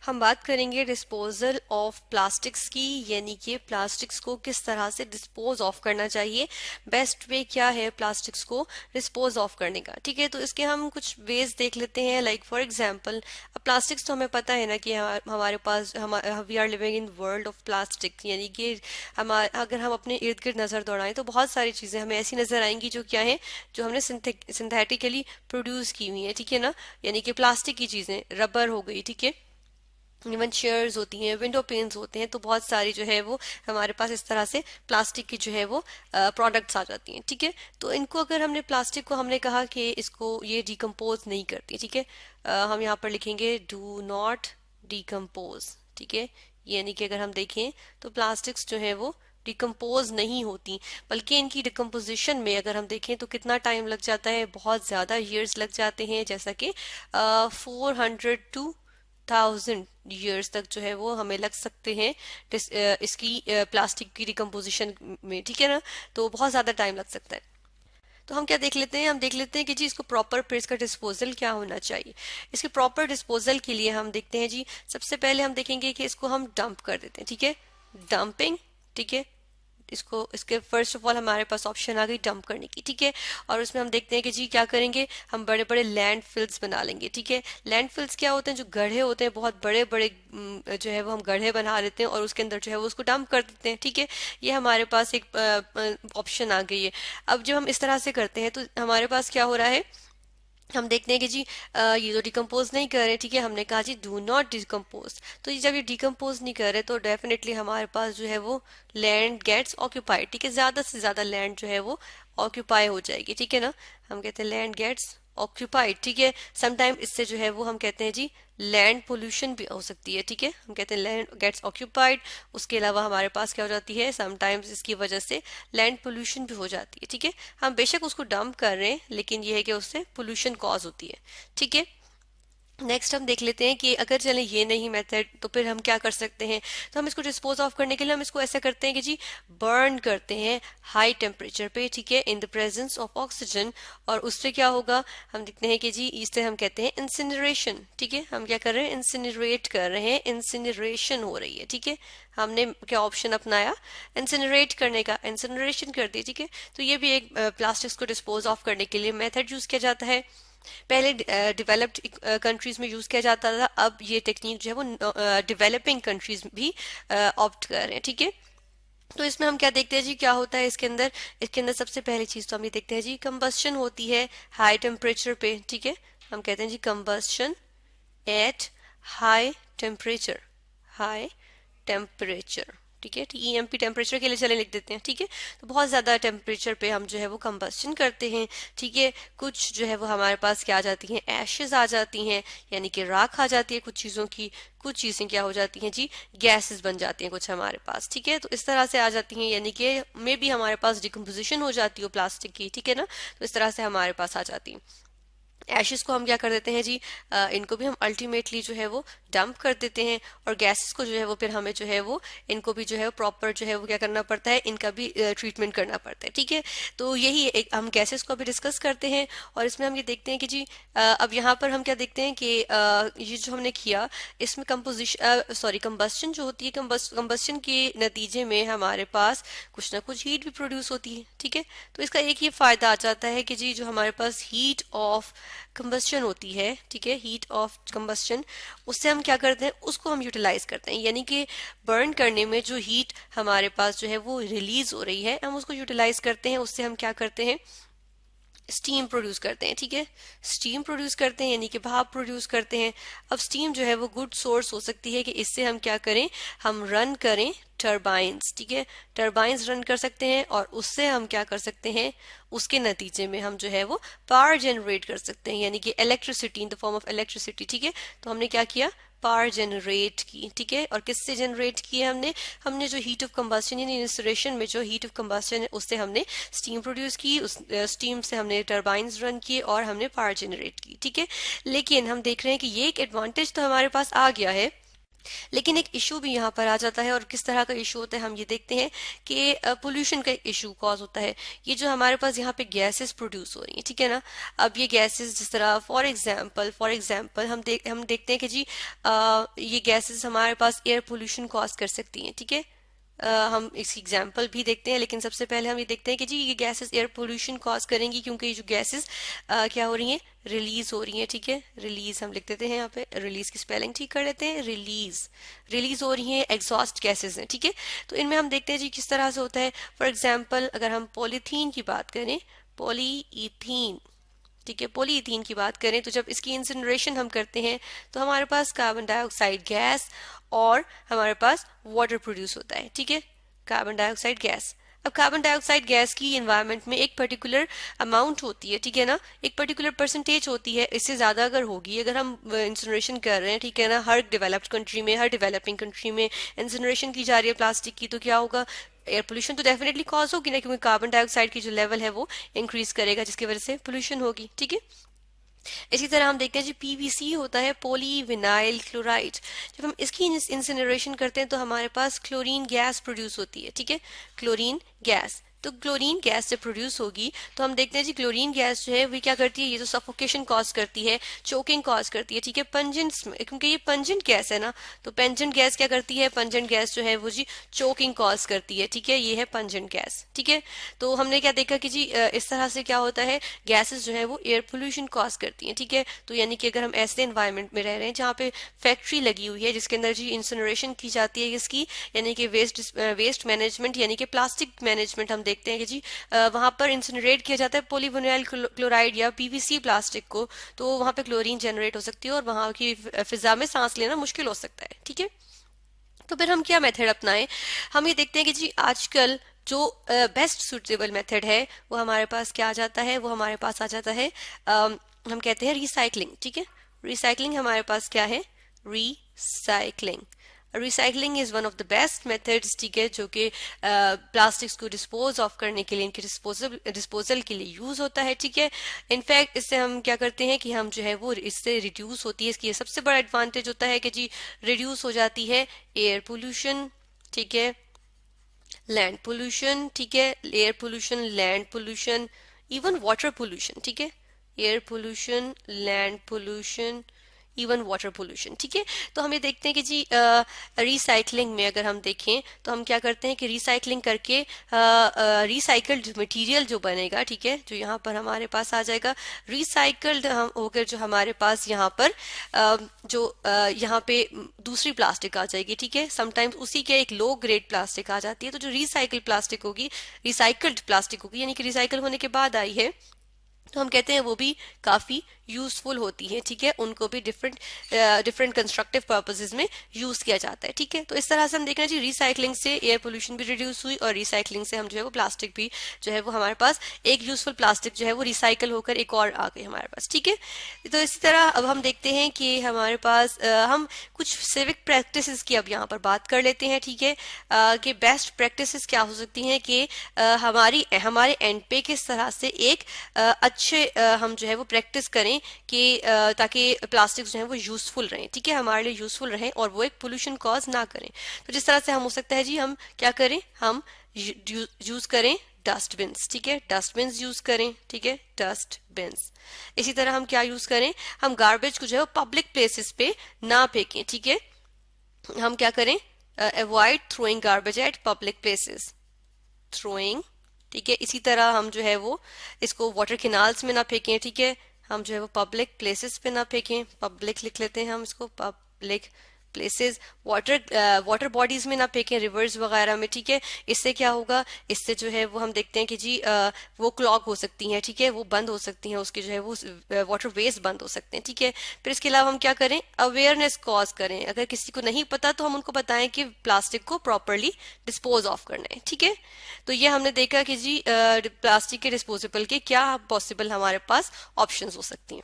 हम बात करेंगे डिस्पोजल ऑफ प्लास्टिक्स की, यानी कि प्लास्टिक्स को किस तरह से डिस्पोज ऑफ करना चाहिए, बेस्ट वे क्या है प्लास्टिक्स को डिस्पोज ऑफ करने का। ठीक है, तो इसके हम कुछ वेज देख लेते हैं। लाइक फॉर एग्जांपल, प्लास्टिक्स तो हमें पता है ना कि हमारे पास we are living in world of plastic, यानी कि अगर हम अपने इर्द गिर्द नज़र दौड़ाएं तो बहुत सारी चीज़ें हमें ऐसी नज़र आएंगी जो क्या है, जो हमने सिंथेटिकली प्रोड्यूस की हुई है। ठीक है ना, यानी कि प्लास्टिक की चीज़ें, रबर हो गई, ठीक है, इवन चेयर्स होती हैं, विंडो पेन्स होते हैं, तो बहुत सारी जो है वो हमारे पास इस तरह से प्लास्टिक की जो है वो प्रोडक्ट्स आ जाती हैं। ठीक है, तो इनको अगर हमने प्लास्टिक को हमने कहा कि इसको ये डिकम्पोज नहीं करती। ठीक है, हम यहाँ पर लिखेंगे डू नॉट डिकम्पोज। ठीक है, यानी कि अगर हम देखें तो प्लास्टिक्स जो है वो डिकम्पोज नहीं होती, बल्कि इनकी डिकम्पोजिशन में अगर हम देखें तो कितना टाइम लग जाता है, बहुत ज़्यादा ईयर्स लग जाते हैं, जैसा कि 400 to 1000 ईयर्स तक जो है वो हमें लग सकते हैं इसकी प्लास्टिक की डिकम्पोजिशन में। ठीक है ना, तो बहुत ज़्यादा टाइम लग सकता है। तो हम क्या देख लेते हैं, हम देख लेते हैं कि जी इसको प्रॉपर फिर इसका डिस्पोजल क्या होना चाहिए। इसके प्रॉपर डिस्पोजल के लिए हम देखते हैं जी, सबसे पहले हम देखेंगे कि इसको हम डंप कर देते हैं। ठीक है, डंपिंग। ठीक है, इसको इसके फर्स्ट ऑफ ऑल हमारे पास ऑप्शन आ गई डंप करने की। ठीक है, और उसमें हम देखते हैं कि जी क्या करेंगे, हम बड़े बड़े लैंड फिल्स बना लेंगे। ठीक है, लैंड फिल्स क्या होते हैं, जो गड्ढे होते हैं, बहुत बड़े बड़े जो है वो हम गड्ढे बना लेते हैं और उसके अंदर जो है वो उसको डंप कर देते हैं। ठीक है, ये हमारे पास एक ऑप्शन आ गई है। अब जब हम इस तरह से करते हैं तो हमारे पास क्या हो रहा है, हम देखते हैं कि जी ये तो डिकम्पोज नहीं कर रहे। ठीक है, हमने कहा जी डू नॉट डिकम्पोज, तो ये जब ये डिकम्पोज नहीं कर रहे तो डेफिनेटली हमारे पास जो है वो लैंड गेट्स ऑक्यूपाइड। ठीक है, ज्यादा से ज्यादा लैंड जो है वो ऑक्यूपाई हो जाएगी। ठीक है ना, हम कहते हैं लैंड गेट्स ऑक्यूपाइड। ठीक है, समटाइम इससे जो है वो हम कहते हैं जी लैंड पोल्यूशन भी हो सकती है। ठीक है, हम कहते हैं लैंड गेट्स ऑक्यूपाइड। उसके अलावा हमारे पास क्या हो जाती है, समटाइम्स इसकी वजह से लैंड पोल्यूशन भी हो जाती है। ठीक है, हम बेशक उसको डंप कर रहे हैं लेकिन यह है कि उससे पोल्यूशन कॉज होती है। ठीक है, नेक्स्ट हम देख लेते हैं कि अगर चले ये नहीं मेथड तो फिर हम क्या कर सकते हैं। तो हम इसको डिस्पोज ऑफ करने के लिए हम इसको ऐसा करते हैं कि जी बर्न करते हैं हाई टेम्परेचर पे। ठीक है, in the presence of oxygen, और उससे क्या होगा, हम देखते हैं कि जी इससे हम कहते हैं इंसिनरेशन। ठीक है, हम क्या कर रहे हैं, इंसिनरेट कर रहे हैं, इंसिनरेशन हो रही है। ठीक है, हमने क्या ऑप्शन अपनाया, इंसिनरेट करने का, इंसिनरेशन कर दी। ठीक है, तो ये भी एक प्लास्टिक्स को डिस्पोज ऑफ करने के लिए मेथड यूज किया जाता है। पहले डेवलप्ड कंट्रीज में यूज किया जाता था, अब ये टेक्निक जो है वो डेवलपिंग कंट्रीज भी ऑप्ट कर रहे हैं। ठीक है, तो इसमें हम क्या देखते हैं जी, क्या होता है इसके अंदर सबसे पहली चीज तो हम ये देखते हैं जी कंबस्शन होती है हाई टेम्परेचर पे। ठीक है, हम कहते हैं जी combustion at high temperature, high temperature. ठीक है, टीईएमपी टेम्परेचर के लिए चले लिख देते हैं। ठीक है, तो बहुत ज्यादा टेम्परेचर पे हम जो है वो कंबस्शन करते हैं। ठीक है, कुछ जो है वो हमारे पास क्या आ जाती हैं, एशेज आ जाती हैं, यानी कि राख आ जाती है कुछ चीजों की, कुछ चीजें क्या हो जाती हैं जी, गैसेस बन जाती हैं कुछ हमारे पास। ठीक है, तो इस तरह से आ जाती हैं, यानी कि मे भी हमारे पास डिकम्पोजिशन हो जाती हो प्लास्टिक की। ठीक है ना, तो इस तरह से हमारे पास आ जाती हैं। एशेस को हम क्या कर देते हैं जी, इनको भी हम अल्टीमेटली जो है वो डंप कर देते हैं, और गैसेस को जो है वो फिर हमें जो है वो इनको भी जो है प्रॉपर जो है वो क्या करना पड़ता है, इनका भी ट्रीटमेंट करना पड़ता है। ठीक है, तो यही एक हम गैसेस को भी डिस्कस करते हैं, और इसमें हम ये देखते हैं कि जी अब यहाँ पर हम क्या देखते हैं कि ये जो हमने किया इसमें कंबस्शन जो होती है, कंबस्शन के नतीजे में हमारे पास कुछ ना कुछ हीट भी प्रोड्यूस होती है। ठीक है, तो इसका एक ये फायदा आ जाता है कि जी जो हमारे पास हीट ऑफ कंबस्शन होती है, ठीक है, हीट ऑफ कंबस्शन, उससे हम क्या करते हैं, उसको हम यूटिलाइज करते हैं, यानी कि बर्न करने में जो हीट हमारे पास जो है वो रिलीज हो रही है, हम उसको यूटिलाइज करते हैं। उससे हम क्या करते हैं, स्टीम प्रोड्यूस करते हैं। ठीक है, स्टीम प्रोड्यूस करते हैं, यानी कि भाप प्रोड्यूस करते हैं। अब स्टीम जो है वो गुड सोर्स हो सकती है कि इससे हम क्या करें, हम रन करें टरबाइंस। ठीक है, टरबाइंस रन कर सकते हैं, और उससे हम क्या कर सकते हैं, उसके नतीजे में हम जो है वो पावर जनरेट कर सकते हैं, यानी कि electricity in the form of electricity. ठीक है, तो हमने क्या किया, पावर जनरेट की। ठीक है, और किससे जनरेट की है, हमने जो हीट ऑफ कंबस्शन यानी इंसरेशन में जो हीट ऑफ कंबस्शन है उससे हमने स्टीम प्रोड्यूस की, उस स्टीम से हमने टरबाइंस रन किए और हमने पावर जनरेट की। ठीक है, लेकिन हम देख रहे हैं कि ये एक एडवांटेज तो हमारे पास आ गया है लेकिन एक इशू भी यहाँ पर आ जाता है, और किस तरह का इशू होता है हम ये देखते हैं कि पोल्यूशन का इशू कॉज होता है। ये जो हमारे पास यहाँ पे गैसेस प्रोड्यूस हो रही हैं, ठीक है ना। अब ये गैसेस जिस तरह फॉर एग्जांपल हम देखते हैं कि जी ये गैसेस हमारे पास एयर पोल्यूशन कॉज कर सकती हैं, ठीक है। हम इसकी एग्जाम्पल भी देखते हैं, लेकिन सबसे पहले हम ये देखते हैं कि जी ये गैसेस एयर पोल्यूशन कॉज करेंगी, क्योंकि ये जो गैसेस क्या हो रही हैं, रिलीज हो रही हैं, ठीक है। रिलीज हम लिख देते हैं यहाँ पे, रिलीज की स्पेलिंग ठीक कर लेते हैं, रिलीज हो रही हैं, एग्जॉस्ट गैसेस हैं, ठीक है। तो इनमें हम देखते हैं जी किस तरह से होता है। फॉर एग्जाम्पल अगर हम पॉलीथीन की बात करें, पॉलीईथीन, ठीक है, पॉलीइथीन की बात करें, तो जब इसकी इंसिनरेशन हम करते हैं तो हमारे पास कार्बन डाइऑक्साइड गैस और हमारे पास वाटर प्रोड्यूस होता है, ठीक है, कार्बन डाइऑक्साइड गैस। अब कार्बन डाइऑक्साइड गैस की एनवायरनमेंट में एक पर्टिकुलर अमाउंट होती है, ठीक है ना, एक पर्टिकुलर परसेंटेज होती है। इससे ज्यादा अगर होगी, अगर हम इंसिनरेशन कर रहे हैं, ठीक है ना, हर डेवलप्ड कंट्री में, हर डेवलपिंग कंट्री में इंसिनरेशन की जा रही है प्लास्टिक की, तो क्या होगा, एयर पोल्यूशन तो डेफिनेटली कॉज होगी ना, क्योंकि कार्बन डाइऑक्साइड की जो लेवल है वो इंक्रीज करेगा, जिसकी वजह से पोल्यूशन होगी, ठीक है। इसी तरह हम देखते हैं जी पीवीसी होता है, पॉलीविनाइल क्लोराइड। जब हम इसकी इंसिनरेशन करते हैं तो हमारे पास क्लोरीन गैस प्रोड्यूस होती है, ठीक है, क्लोरीन गैस। तो क्लोरीन गैस जब प्रोड्यूस होगी तो हम देखते हैं जी क्लोरीन गैस जो है वो क्या करती है, ये जो सफोकेशन कॉज करती है, चोकिंग कॉज करती है, ठीक है, पंजेंट, क्योंकि ये पंजेंट गैस है ना, तो पंजेंट गैस क्या करती है, पंजेंट गैस जो है वो जी चोकिंग कॉज करती है, ठीक है, ये है पंजेंट गैस, ठीक है। तो हमने क्या देखा कि जी इस तरह से क्या होता है, गैसेस जो है वो एयर पोल्यूशन कॉज करती हैं, ठीक है। तो यानी कि अगर हम ऐसे एनवायरनमेंट में रह रहे हैं जहाँ पे फैक्ट्री लगी हुई है जिसके अंदर जी इंसिनरेशन की जाती है इसकी, यानी कि वेस्ट मैनेजमेंट, यानी कि प्लास्टिक मैनेजमेंट, हम देखते हैं कि जी वहां पर इंसिनरेट किया जाता है पॉलीविनाइल क्लोराइड या पीवीसी प्लास्टिक को, तो वहां पे क्लोरीन जनरेट हो सकती है और वहां की फिजा में सांस लेना मुश्किल हो सकता है, ठीक है। तो फिर हम क्या मेथड अपनाएं, हम ये देखते हैं कि जी आजकल जो बेस्ट सुटेबल मेथड है वो हमारे पास क्या आ जाता है, वो हमारे पास आ जाता है हम कहते हैं रिसाइकलिंग, ठीक है। रिसाइकलिंग हमारे पास क्या है, recycling. Recycling is one of the best methods, ठीक है, जो कि प्लास्टिक्स को डिस्पोज ऑफ करने के लिए, इनके डिस्पोजल के लिए यूज होता है, ठीक है। इनफैक्ट इससे हम क्या करते हैं कि हम जो है वो इससे रिड्यूस होती है, इसकी सबसे बड़ा एडवांटेज होता है कि जी रिड्यूस हो जाती है एयर पोल्यूशन, ठीक है, लैंड पोल्यूशन, ठीक है, air pollution, land pollution, even water pollution, ठीक है, air pollution, land pollution, even water pollution, ठीक है। तो हम ये देखते हैं कि जी रिसाइकलिंग में अगर हम देखें तो हम क्या करते हैं कि रिसाइकलिंग करके रिसाइकल्ड मटेरियल जो बनेगा, ठीक है, जो यहाँ पर हमारे पास आ जाएगा, रिसाइकल्ड हम होकर जो हमारे पास यहाँ पर यहाँ पे दूसरी प्लास्टिक आ जाएगी, ठीक है। समटाइम्स उसी के एक लो ग्रेड प्लास्टिक आ जाती है, तो जो रिसाइकल्ड प्लास्टिक होगी, रिसाइकल्ड प्लास्टिक होगी, यानी कि रिसाइकल होने के बाद आई है, तो हम कहते हैं वो भी काफी यूजफुल होती है, ठीक है, उनको भी डिफरेंट कंस्ट्रक्टिव पर्पसेस में यूज किया जाता है, ठीक है। तो इस तरह से हम देख रहे हैं जी रिसाइकलिंग से एयर पोल्यूशन भी रिड्यूस हुई, और रिसाइकलिंग से हम जो है वो प्लास्टिक भी जो है वो हमारे पास एक यूजफुल प्लास्टिक जो है वो रिसाइकल होकर एक और आ गई हमारे पास, ठीक है। तो इसी तरह अब हम देखते हैं कि हमारे पास हम कुछ सिविक प्रैक्टिसेस की अब यहाँ पर बात कर लेते हैं, ठीक है, कि बेस्ट प्रैक्टिसेस क्या हो सकती हैं कि हमारे एंड पे किस तरह से एक अच्छे हम जो है वो प्रैक्टिस करें कि ताकि प्लास्टिक जो है वो यूजफुल रहें, ठीक है, हमारे लिए यूजफुल रहें और वो एक पोल्यूशन कॉज ना करें। तो जिस तरह से हम हो सकता है जी, हम क्या करें, हम यूज करें डस्टबिन्स, ठीक है, डस्टबिन्स यूज करें, ठीक है, डस्टबिन्स। इसी तरह हम क्या यूज करें, हम गार्बेज को जो है वो पब्लिक प्लेसेस पे ना फेंकें, ठीक है, हम क्या करें, avoid throwing garbage eight public places, throwing, ठीक है। इसी तरह हम जो है वो इसको वाटर कैनाल्स में ना फेंकें, ठीक है, हम जो है वो पब्लिक प्लेसेस पे ना फेंकें, पब्लिक लिख लेते हैं हम इसको, पब्लिक प्लेसेस, वाटर बॉडीज में ना फेंकें, रिवर्स वगैरह में, ठीक है। इससे क्या होगा, इससे जो है वो हम देखते हैं कि जी वो क्लॉग हो सकती हैं, ठीक है, वो बंद हो सकती हैं, उसके जो है वो वाटर वेस्ट बंद हो सकते हैं, ठीक है। फिर इसके अलावा हम क्या करें, अवेयरनेस कॉज करें, अगर किसी को नहीं पता तो हम उनको बताएं कि प्लास्टिक को प्रॉपरली डिस्पोज ऑफ करना है, ठीक है। तो ये हमने देखा कि जी प्लास्टिक के डिस्पोजेबल के क्या पॉसिबल हमारे पास ऑप्शंस हो सकती हैं।